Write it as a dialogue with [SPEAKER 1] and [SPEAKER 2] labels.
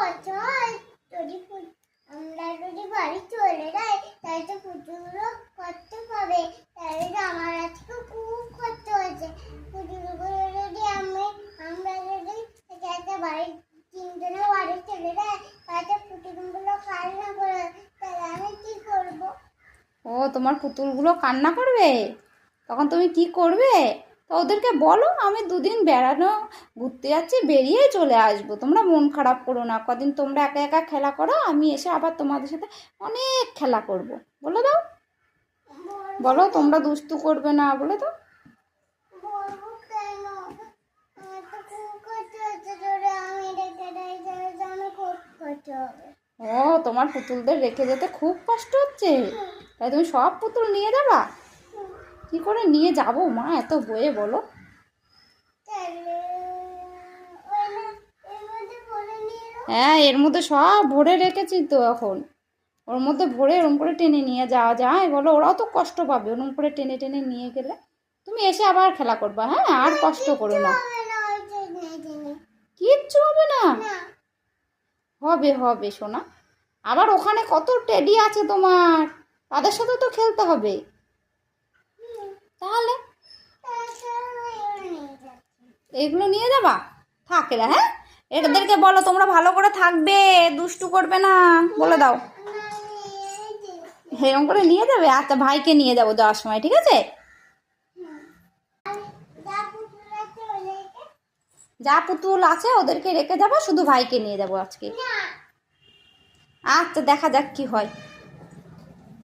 [SPEAKER 1] কষ্ট হয় যদি আমরা যদি বাড়ি চলে যাই তাহলে তো পুতুলগুলো কষ্ট পাবে। তাহলে তো আমার আজকে খুব কষ্ট হয়েছে। পুতুলগুলো যদি আমরা যদি একটা বাড়ি তিনজনে বাড়ি চলে যায় তাহলে পুতুলগুলো কান্না করে, তাহলে আমি কি করবো?
[SPEAKER 2] ও, তোমার পুতুলগুলো কান্না করবে, তখন তুমি কি করবে? তো ওদেরকে বলো আমি দুদিন বেড়ানো ঘুরতে যাচ্ছি, বেরিয়ে চলে আসবো, তোমরা মন খারাপ করো না, কদিন তোমরা একা একা খেলা করো, আমি এসে আবার তোমাদের সাথে অনেক খেলা করব। বলে দাও, বলো তোমরা দুষ্টু করবে না, বলে দাও।
[SPEAKER 1] বলবো কেন? আমার তো খুব কষ্ট হচ্ছে যদি আমি রেখে দেয় তাহলে আমি খুব কষ্ট হবে।
[SPEAKER 2] ও, তোমার পুতুলদের রেখে যেতে খুব কষ্ট হচ্ছে, তাই তুমি সব পুতুল নিয়ে যাবা? কি করে নিয়ে যাবো মা এত বয়ে, বলো?
[SPEAKER 1] তাহলে ওই না এর মধ্যে বলে নিয়ে এলো।
[SPEAKER 2] হ্যাঁ, এর মধ্যে সব ভরে রেখেছি তো, এখন ওর মধ্যে ভরে ওরম করে টেনে নিয়ে যাওয়া যায়? বলো, ওরাও তো কষ্ট পাবে ওরম করে টেনে টেনে নিয়ে গেলে। তুমি এসে আবার খেলা করবা, হ্যাঁ, আর কষ্ট করো না।
[SPEAKER 1] হবে না ওই জন্য।
[SPEAKER 2] কিচ্ছু হবে না।
[SPEAKER 1] না
[SPEAKER 2] হবে হবে সোনা, আবার ওখানে কত টেডি আছে তোমার, তাদের সাথে তো খেলতে হবে। তাহলে এগুলো নিয়ে যাবা? থাকে না, হ্যাঁ, এদেরকে বলো তোমরা ভালো করে থাকবে, দুষ্টু করবে না, বলে দাও। এরকম করে নিয়ে যাবে? আচ্ছা, ভাইকে নিয়ে যাবো যাওয়ার সময়, ঠিক আছে? যা পুতুল আছে ওদেরকে রেখে যাবো, শুধু ভাইকে নিয়ে যাবো আজকে। আচ্ছা, দেখা যাক কি হয়।